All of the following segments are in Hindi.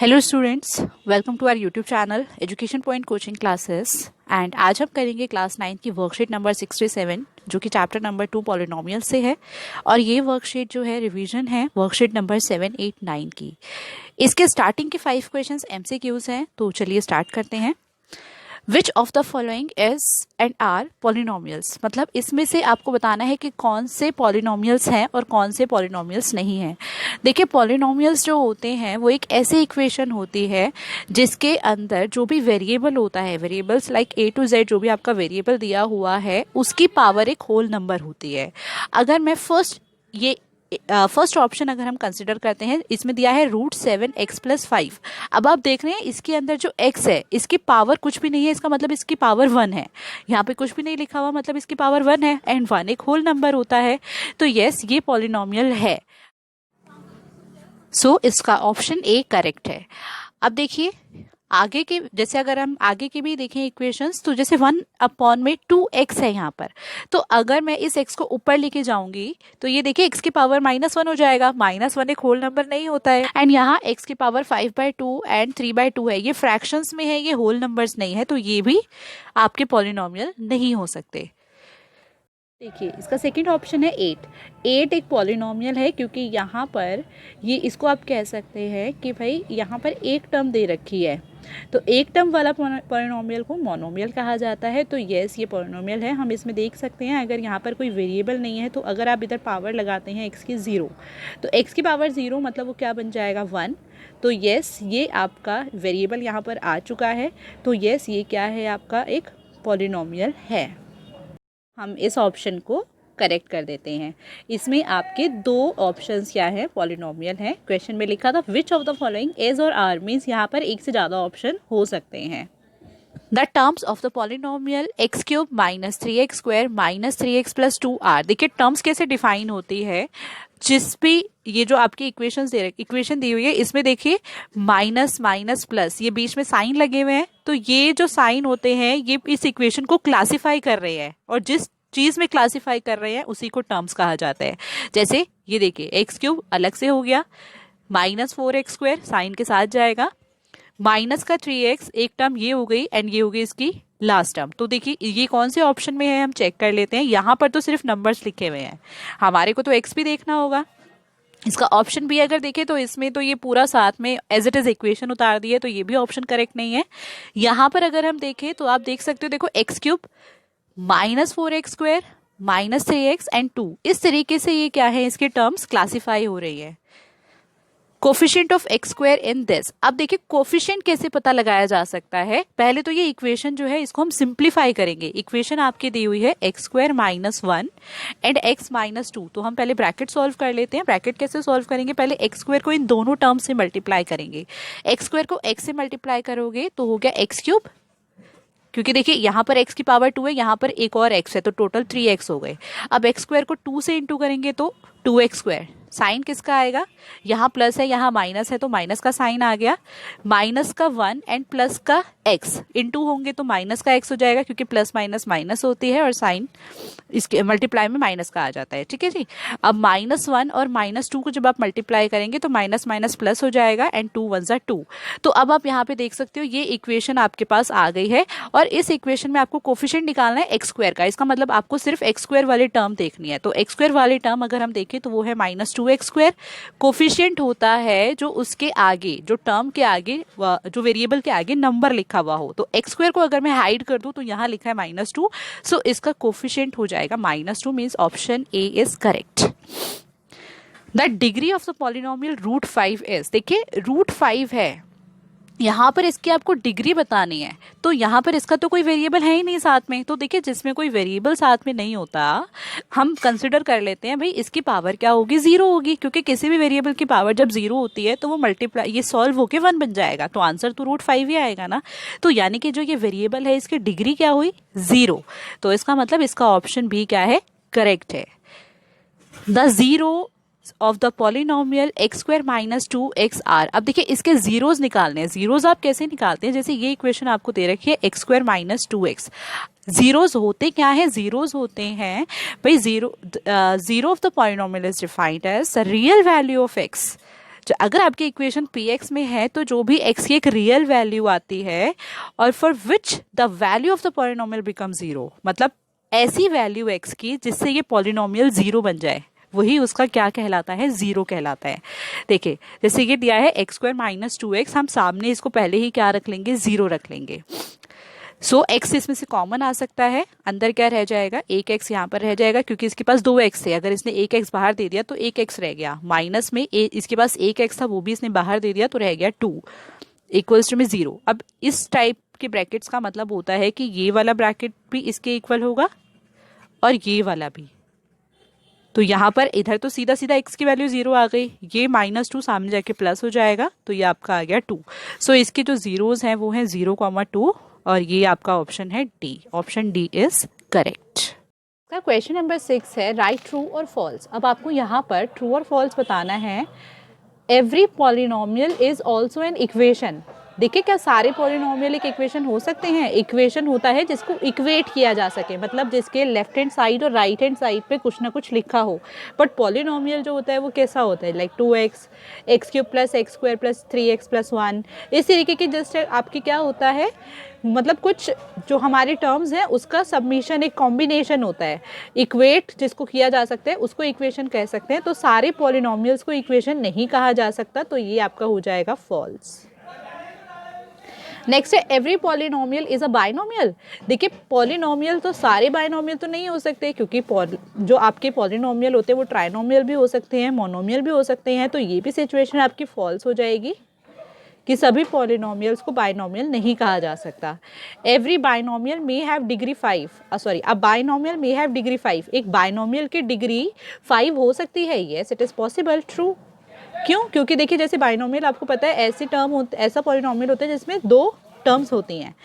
Hello students, welcome to our YouTube channel education point coaching classes. And आज हम करेंगे क्लास 9 की वर्कशीट नंबर 67 जो कि चैप्टर नंबर 2 पॉलिनोमियल से है। और ये वर्कशीट जो है रिवीजन है वर्कशीट नंबर 7, 8, 9 की। इसके स्टार्टिंग के 5 क्वेश्चंस एमसीक्यूज हैं, तो चलिए स्टार्ट करते हैं। Which of the following is and are polynomials, मतलब इसमें से आपको बताना है कि कौन से पॉलिनोमियल्स हैं और कौन से पॉलिनोमियल्स नहीं हैं। देखिए, पॉलिनोमियल्स जो होते हैं वो एक ऐसी इक्वेशन होती है जिसके अंदर जो भी वेरिएबल होता है, variables like A to Z जो भी आपका वेरिएबल दिया हुआ है उसकी पावर एक होल नंबर होती है। अगर मैं फर्स्ट ऑप्शन अगर हम कंसिडर करते हैं, इसमें दिया है √7x+5। अब आप देख रहे हैं इसके अंदर जो x है इसकी पावर कुछ भी नहीं है, इसका मतलब इसकी पावर 1 है। यहाँ पे कुछ भी नहीं लिखा हुआ, मतलब इसकी पावर 1 है एंड 1 एक होल नंबर होता है। तो यस, ये पॉलिनोमियल है। सो इसका ऑप्शन ए करेक्ट है। अब देखिए आगे के, जैसे अगर हम आगे के भी देखें इक्वेशंस, तो जैसे 1/2x है यहाँ पर, तो अगर मैं इस x को ऊपर लेके जाऊंगी तो ये देखिए x की पावर -1 हो जाएगा। -1 एक होल नंबर नहीं होता है। एंड यहाँ x की पावर 5/2 एंड 3/2 है, ये फ्रैक्शंस में है, ये होल नंबर्स नहीं है, तो ये भी आपके पॉलिनोमियल नहीं हो सकते। देखिए इसका सेकंड ऑप्शन है 8 एक पॉलिनोमियल है, क्योंकि यहाँ पर ये इसको आप कह सकते हैं कि भाई यहाँ पर एक टर्म दे रखी है, तो एक टर्म वाला पॉलिनोमियल को मोनोमियल कहा जाता है। तो यस, ये पॉलिनोमियल है। हम इसमें देख सकते हैं अगर यहाँ पर कोई वेरिएबल नहीं है तो अगर आप इधर पावर लगाते हैं x की 0, तो x की पावर 0 मतलब वो क्या बन जाएगा 1। तो यस, ये आपका वेरिएबल यहाँ पर आ चुका है। तो यस, ये क्या है, आपका एक पॉलिनोमियल है। हम इस ऑप्शन को करेक्ट कर देते हैं। इसमें आपके 2 ऑप्शंस क्या है, पॉलिनोमियल है। क्वेश्चन में लिखा था विच ऑफ द फॉलोइंग इज और आर, मीन्स यहाँ पर एक से ज़्यादा ऑप्शन हो सकते हैं। The terms of the polynomial x³ -3x² -3x + 2r। देखिए टर्म्स कैसे डिफाइन होती है, जिस भी ये जो आपकी इक्वेशन दी हुई है इसमें देखिए माइनस माइनस प्लस, ये बीच में साइन लगे हुए हैं, तो ये जो साइन होते हैं ये इस इक्वेशन को क्लासिफाई कर रहे हैं, और जिस चीज में क्लासिफाई कर रहे हैं उसी को टर्म्स कहा जाता है। जैसे ये देखिए x³ अलग से हो गया, -4x² साइन के साथ जाएगा, -3x एक टर्म ये हो गई एंड ये हो गई इसकी लास्ट टर्म। तो देखिए ये कौन से ऑप्शन में है हम चेक कर लेते हैं। यहाँ पर तो सिर्फ नंबर्स लिखे हुए हैं, हमारे को तो x भी देखना होगा। इसका ऑप्शन भी अगर देखें तो इसमें तो ये पूरा साथ में एज इट इज इक्वेशन उतार दी है, तो ये भी ऑप्शन करेक्ट नहीं है। यहाँ पर अगर हम देखें तो आप देख सकते हो, देखो x³ -4x² -3x एंड 2, इस तरीके से ये क्या है, इसके टर्म्स क्लासिफाई हो रही है। Coefficient of x² in this. अब देखिए कोफिशिएंट कैसे पता लगाया जा सकता है। पहले तो ये इक्वेशन जो है इसको हम सिंप्लीफाई करेंगे। इक्वेशन आपकी दी हुई है x² -1 एंड x -2, तो हम पहले ब्रैकेट सॉल्व कर लेते हैं। ब्रैकेट कैसे सॉल्व करेंगे, पहले x² को इन दोनों टर्म से मल्टीप्लाई करेंगे। x² को x से मल्टीप्लाई करोगे तो हो गया x³, क्योंकि देखिए यहाँ पर x की पावर 2 है, यहाँ पर एक और x है, तो टोटल 3x हो गए। अब x² को 2 से इंटू करेंगे तो 2x²। साइन किसका आएगा, यहाँ प्लस है यहाँ माइनस है, तो माइनस का साइन आ गया। माइनस का 1 एंड प्लस का x इंटू होंगे तो माइनस का x हो जाएगा, क्योंकि प्लस माइनस माइनस होती है और साइन इसके मल्टीप्लाई में माइनस का आ जाता है। ठीक है जी। अब -1 और -2 को जब आप मल्टीप्लाई करेंगे तो माइनस माइनस प्लस हो जाएगा एंड 2 1 ज़ा 2। तो अब आप यहाँ पे देख सकते हो ये इक्वेशन आपके पास आ गई है, और इस इक्वेशन में आपको कोफिशिएंट निकालना है x² का। इसका मतलब आपको सिर्फ x² वाली टर्म देखनी है। तो x² वाली टर्म अगर हम देखें तो वो है -2x²। कोफिशिएंट होता है जो उसके आगे, जो टर्म के आगे, जो वेरिएबल के आगे नंबर लिखा हुआ हो। तो x² को अगर मैं हाइड कर दूं तो यहाँ लिखा है -2, सो इसका कोफिशिएंट हो जाएगा -2, means option A is correct. The degree of the polynomial √5 is. देखिए √5 है, यहाँ पर इसकी आपको डिग्री बतानी है, तो यहाँ पर इसका तो कोई वेरिएबल है ही नहीं साथ में। तो देखिए जिसमें कोई वेरिएबल साथ में नहीं होता हम कंसिडर कर लेते हैं भाई इसकी पावर क्या होगी, 0 होगी, क्योंकि किसी भी वेरिएबल की पावर जब 0 होती है तो वो मल्टीप्लाई, ये सॉल्व होके 1 बन जाएगा, तो आंसर तो √5 ही आएगा ना। तो यानी कि जो ये वेरिएबल है इसकी डिग्री क्या हुई, 0। तो इसका मतलब इसका ऑप्शन भी क्या है, करेक्ट है। The zero of the polynomial x² -2xr। अब देखिए इसके जीरोस निकालने हैं। जीरोस आप कैसे निकालते हैं, जैसे ये इक्वेशन आपको दे रखी है x² -2x। जीरोस होते क्या है, जीरोस होते हैं भाई zero of the polynomial is defined as real value of x अगर आपकी इक्वेशन पी एक्स में है तो जो भी एक्स की एक रियल वैल्यू आती है और for which the value of the polynomial become zero, मतलब ऐसी वैल्यू एक्स की जिससे ये पॉलिनोमियल जीरो बन जाए, वही उसका क्या कहलाता है, जीरो कहलाता है। देखिए जैसे ये दिया है x square minus two x, हम सामने इसको पहले ही क्या रख लेंगे, जीरो रख लेंगे। सो एक्स इसमें से कॉमन आ सकता है, अंदर क्या रह जाएगा, एक एक्स यहाँ पर रह जाएगा क्योंकि इसके पास दो एक्स थे, अगर इसने एक एक्स बाहर दे दिया तो एक एक्स रह गया, माइनस में इसके पास एक एक्स था वो भी इसने बाहर दे दिया तो रह गया टू, इक्वल्स टू में जीरो। अब इस टाइप के ब्रैकेट्स का मतलब होता है कि ये वाला ब्रैकेट भी इसके इक्वल होगा और ये वाला भी। तो यहाँ पर इधर तो सीधा सीधा x की वैल्यू जीरो आ गई, ये माइनस टू सामने जाके प्लस हो जाएगा तो ये आपका आ गया टू। सो इसके जो जीरोज हैं वो हैं 0,2 और ये आपका ऑप्शन है D, option D is correct. Question number 6 है राइट ट्रू और फॉल्स। अब आपको यहाँ पर ट्रू और फॉल्स बताना है। Every polynomial is also an equation. देखिए क्या सारे पॉलिनोमियल एक इक्वेशन हो सकते हैं? इक्वेशन होता है जिसको इक्वेट किया जा सके, मतलब जिसके लेफ्ट हैंड साइड और राइट हैंड साइड पे कुछ ना कुछ लिखा हो। बट पॉलिनोमियल जो होता है वो कैसा होता है, like 2x, x³ plus x square plus 3x plus 1, इस तरीके की जस्ट आपकी क्या होता है, मतलब कुछ जो हमारे टर्म्स हैं उसका सबमिशन, एक कॉम्बिनेशन होता है। इक्वेट जिसको किया जा सकता है उसको इक्वेशन कह सकते हैं। तो सारे पॉलिनोमियल्स को इक्वेशन नहीं कहा जा सकता, तो ये आपका हो जाएगा फॉल्स। नेक्स्ट है every polynomial is a binomial. देखिए पॉलिनोमियल तो सारे बाइनोमियल तो नहीं हो सकते, क्योंकि जो आपके पॉलिनोमियल होते हैं वो ट्राइनोमियल भी हो सकते हैं, मोनोमियल भी हो सकते हैं। तो ये भी सिचुएशन आपकी फॉल्स हो जाएगी कि सभी पॉलिनोमियल्स को बाइनोमियल नहीं कहा जा सकता। Every binomial may have degree 5, a binomial may have degree 5। एक बाइनोमियल की डिग्री 5 हो सकती है, yes it is possible, true. क्यों? क्योंकि देखिए जैसे बाइनोमियल आपको पता है ऐसा पॉलिनोमियल होता है जिसमें दो टर्म्स होती हैं।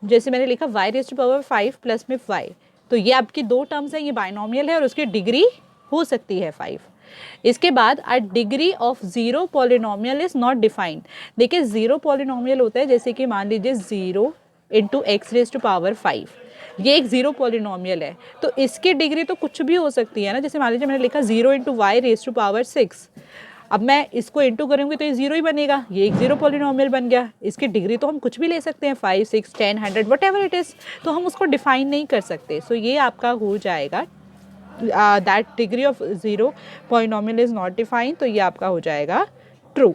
जैसे मैंने लिखा y raise to power 5 plus में y, तो ये आपकी दो टर्म्स हैं, ये बाइनोमियल है और उसकी डिग्री हो सकती है 5। इसके बाद a degree of zero polynomial is not defined. देखिए जीरो पॉलिनोमियल होता है जैसे कि मान लीजिए 0 into X raise to power 5, ये एक जीरो पॉलिनोमियल है, तो इसकी डिग्री तो कुछ भी हो सकती है ना। जैसे मान लीजिए मैंने लिखा 0 into Y raise to power 6, अब मैं इसको इंटू करूँगी तो ये जीरो ही बनेगा, ये एक जीरो पॉलिनोमियल बन गया। इसकी डिग्री तो हम कुछ भी ले सकते हैं, 5, 6, 10, 100 वट एवर इट इज़, तो हम उसको डिफाइन नहीं कर सकते। सो ये आपका हो जाएगा that degree of zero polynomial is not defined, तो ये आपका हो जाएगा ट्रू,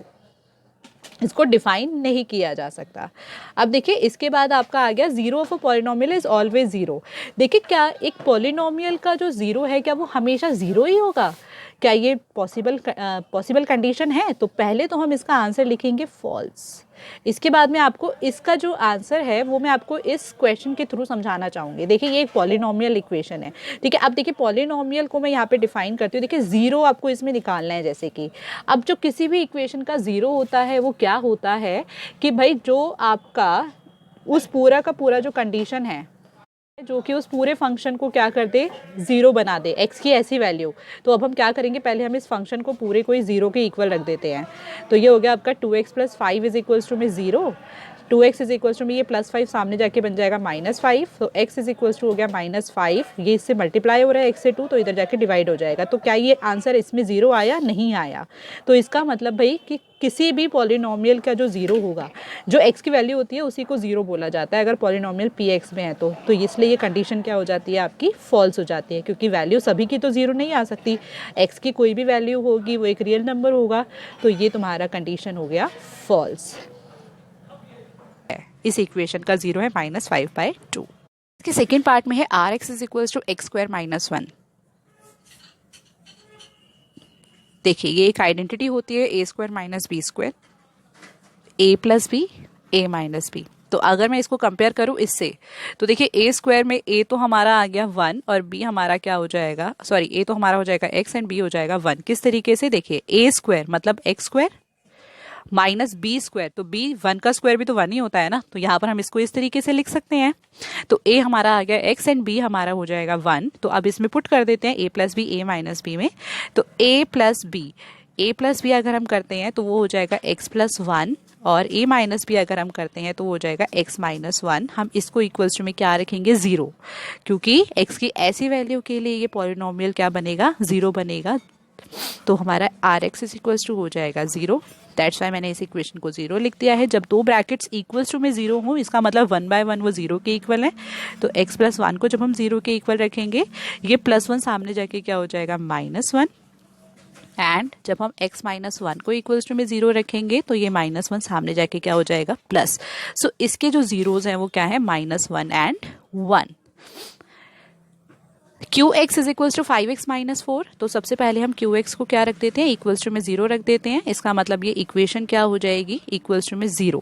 इसको डिफाइन नहीं किया जा सकता। अब देखिए इसके बाद आपका आ गया zero of a polynomial is always zero. देखिए क्या एक पॉलिनोमियल का जो जीरो है क्या वो हमेशा जीरो ही होगा? क्या ये पॉसिबल कंडीशन है? तो पहले तो हम इसका आंसर लिखेंगे फॉल्स। इसके बाद में आपको इसका जो आंसर है वो मैं आपको इस क्वेश्चन के थ्रू समझाना चाहूँगी। देखिए ये एक पॉलिनोमियल इक्वेशन है, ठीक है। अब देखिए पॉलिनोमियल को मैं यहाँ पे डिफाइन करती हूँ। देखिए ज़ीरो आपको इसमें निकालना है। जैसे कि अब जो किसी भी इक्वेशन का ज़ीरो होता है वो क्या होता है कि भाई जो आपका उस पूरा का पूरा जो कंडीशन है जो कि उस पूरे फंक्शन को क्या कर दे, ज़ीरो बना दे, एक्स की ऐसी वैल्यू। तो अब हम क्या करेंगे, पहले हम इस फंक्शन को पूरे को ही ज़ीरो के इक्वल रख देते हैं। तो ये हो गया आपका 2x plus 5 is equals to में 0, 2x इज इक्वल्स टू में ये प्लस 5 सामने जाके बन जाएगा -5, तो x इज इक्वल्स टू हो गया -5, ये इससे मल्टीप्लाई हो रहा है x से 2, तो इधर जाके डिवाइड हो जाएगा। तो क्या ये आंसर इसमें 0 आया? नहीं आया। तो इसका मतलब भाई कि किसी भी पॉलिनोमियल का जो ज़ीरो होगा, जो x की वैल्यू होती है उसी को ज़ीरो बोला जाता है अगर पॉलिनोमियल px में है तो इसलिए ये कंडीशन क्या हो जाती है आपकी फॉल्स हो जाती है, क्योंकि वैल्यू सभी की तो ज़ीरो नहीं आ सकती। x की कोई भी वैल्यू होगी वो एक रियल नंबर होगा, तो ये तुम्हारा कंडीशन हो गया फॉल्स। इस इक्वेशन का जीरो है -5/2। इसके सेकेंड पार्ट में है rx is equals to X square -1। देखिए ये एक आइडेंटिटी होती है a square minus B square, a plus B a minus B. तो अगर मैं इसको कंपेयर करूं इससे, तो देखिए a स्क्वायर में a तो हमारा आ गया 1 और b हमारा क्या हो जाएगा, सॉरी a तो हमारा हो जाएगा x एंड b हो जाएगा 1। किस तरीके से? देखिए a स्क्वायर मतलब x square minus B square, तो b 1 का स्क्वायर भी तो 1 ही होता है ना, तो यहाँ पर हम इसको इस तरीके से लिख सकते हैं। तो a हमारा आ गया x एंड b हमारा हो जाएगा 1। तो अब इसमें पुट कर देते हैं a plus B a minus B में। तो a प्लस बी अगर हम करते हैं तो वो हो जाएगा x प्लस 1, और a माइनस बी अगर हम करते हैं तो वो हो जाएगा x माइनस 1। हम इसको इक्वल्स टू में क्या रखेंगे, 0, क्योंकि x की ऐसी वैल्यू के लिए ये पॉलिनोमियल क्या बनेगा, 0 बनेगा। तो हमारा R X is equals to हो जाएगा 0। दैट्स वाई मैंने इस इक्वेशन को 0 लिख दिया है। जब दो ब्रैकेट्स इक्वल्स टू में 0 हो, इसका मतलब 1/1 वो 0 के इक्वल है। तो x प्लस 1 को जब हम 0 के इक्वल रखेंगे, ये +1 सामने जाके क्या हो जाएगा -1। एंड जब हम x -1 को इक्वल्स टू में 0 रखेंगे, तो ये -1 सामने जाके क्या हो जाएगा प्लस। सो इसके जो जीरोज हैं वो क्या है, -1 and 1। QX is equals to 5x - 4। तो सबसे पहले हम QX को क्या रख देते हैं, इक्वल्स टू में 0 रख देते हैं। इसका मतलब ये इक्वेशन क्या हो जाएगी, इक्वल्स टू में 0।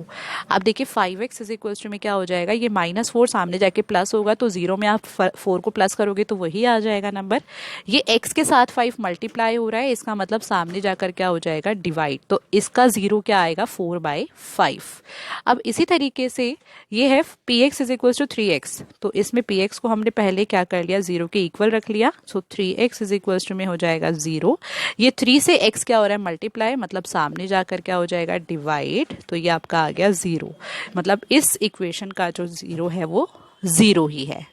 अब देखिए 5x इज इक्वल्स टू में क्या हो जाएगा, ये -4 सामने जाके प्लस होगा, तो 0 में आप 4 को प्लस करोगे तो वही आ जाएगा नंबर। ये x के साथ 5 मल्टीप्लाई हो रहा है, इसका मतलब सामने जाकर क्या हो जाएगा, डिवाइड। तो इसका 0 क्या आएगा, 4/5। अब इसी तरीके से ये है px is equals to 3x। तो इसमें px को हमने पहले क्या कर लिया, 0 के इक्वल रख लिया। सो 3x इज इक्वल्स टू में हो जाएगा 0। ये 3 से x क्या हो रहा है, मल्टीप्लाई, मतलब सामने जाकर क्या हो जाएगा, डिवाइड। तो ये आपका आ गया 0। मतलब इस इक्वेशन का जो 0 है वो 0 ही है।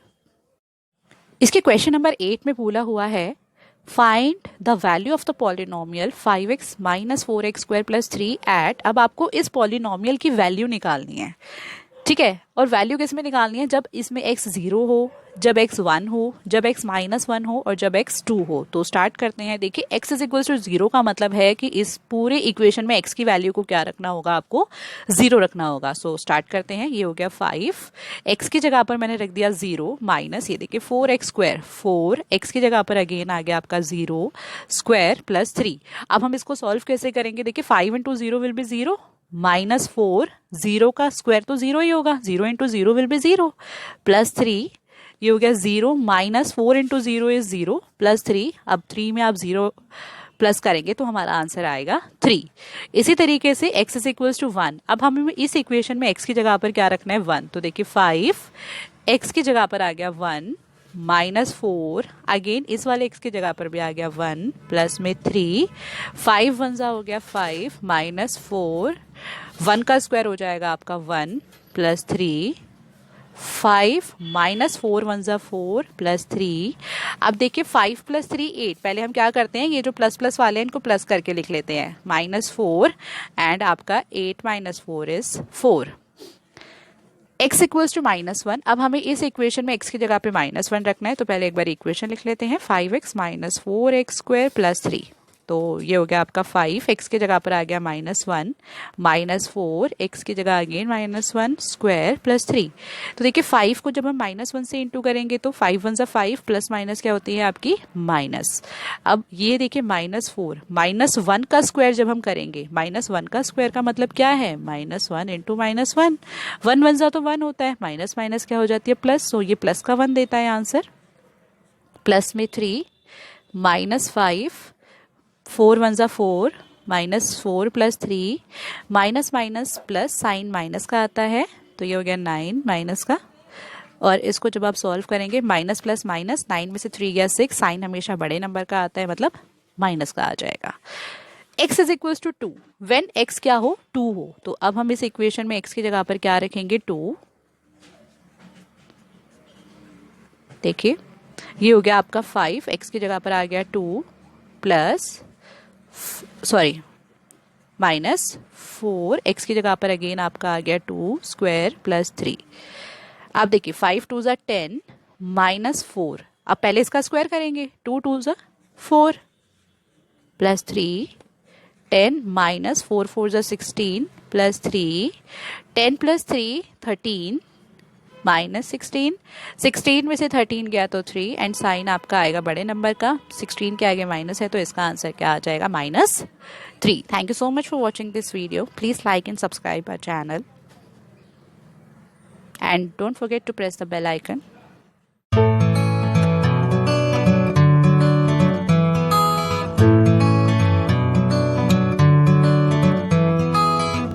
इसके क्वेश्चन नंबर 8 में बोला हुआ है, find the value of the polynomial 5x - 4x² + 3 at. अब आपको इस पॉलिनोमियल की वैल्यू निकालनी है, ठीक है। और वैल्यू किस में निकालनी है, जब इसमें x 0 हो, जब x 1 हो, जब x -1 हो और जब x 2 हो। तो स्टार्ट करते हैं। देखिए x इज इक्वल टू 0 का मतलब है कि इस पूरे इक्वेशन में x की वैल्यू को क्या रखना होगा, आपको 0 रखना होगा। सो स्टार्ट करते हैं। ये हो गया 5, x की जगह पर मैंने रख दिया 0 माइनस, ये देखिए 4x², 4 x की जगह पर अगेन आ गया आपका 0 स्क्वायर प्लस 3। अब हम इसको सॉल्व कैसे करेंगे, देखिए 5 × 0 विल बी 0, -4, 0 का स्क्वायर तो 0 ही होगा, 0 × 0 विल बी 0, प्लस 3, ये हो गया 0 -4 × 0 इज 0 प्लस 3। अब 3 में आप 0 प्लस करेंगे तो हमारा आंसर आएगा 3। इसी तरीके से x इज इक्वल्स टू 1। अब हमें इस इक्वेशन में x की जगह पर क्या रखना है, 1। तो देखिए 5 x की जगह पर आ गया 1 -4, अगेन इस वाले x की जगह पर भी आ गया 1 प्लस में 3, 5 1 हो गया 5 -4, 1 का स्क्वायर हो जाएगा आपका 1 प्लस 3, 5 -4 1 4 प्लस 3। अब देखिए 5 + 3 8। पहले हम क्या करते हैं, ये जो प्लस प्लस वाले हैं इनको प्लस करके लिख लेते हैं, -4 एंड आपका 8 - 4 इज 4। x equals to -1। अब हमें इस इक्वेशन में x की जगह पे -1 रखना है। तो पहले एक बार इक्वेशन लिख लेते हैं, 5x - 4x² + 3। तो ये हो गया आपका 5, x की जगह पर आ गया -1, -4 x की जगह अगेन -1 स्क्वायर प्लस 3। तो देखिए 5 को जब हम -1 से इंटू करेंगे तो 5 1 5 प्लस माइनस क्या होती है आपकी, माइनस। अब ये देखिए -4, -1 का स्क्वायर जब हम करेंगे, -1 का स्क्वायर का मतलब क्या है, -1 × -1, 1 1 जा तो 1 होता है, माइनस माइनस क्या हो जाती है, प्लस। सो ये प्लस का 1 देता है आंसर। प्लस में 3 -5, 4 1 4, -4 plus 3, minus minus plus, sign minus का आता है। तो ये हो गया 9 माइनस का। और इसको जब आप सॉल्व करेंगे, माइनस प्लस माइनस, 9 में से 3 गया 6, साइन हमेशा बड़े नंबर का आता है, मतलब माइनस का आ जाएगा। x is equals to 2 when x क्या हो, 2 हो। तो अब हम इस इक्वेशन में x की जगह पर क्या रखेंगे, 2। देखिए ये हो गया आपका 5, x की जगह पर आ गया 2 प्लस -4, x की जगह पर अगेन आपका आ गया 2 स्क्वायर प्लस 3। अब देखिए 5 2 = 10 -4। अब पहले इसका स्क्वायर करेंगे, 2 2 = 4 प्लस 3, 10 -4 4 = 16 प्लस 3, 10 + 3 13 -16, 16 में से 13 गया तो 3 एंड साइन आपका आएगा बड़े नंबर का, 16 के आगे माइनस है तो इसका आंसर क्या आ जाएगा, -3। Thank you so much for watching this video. Please like and subscribe our channel and don't forget to press the bell icon.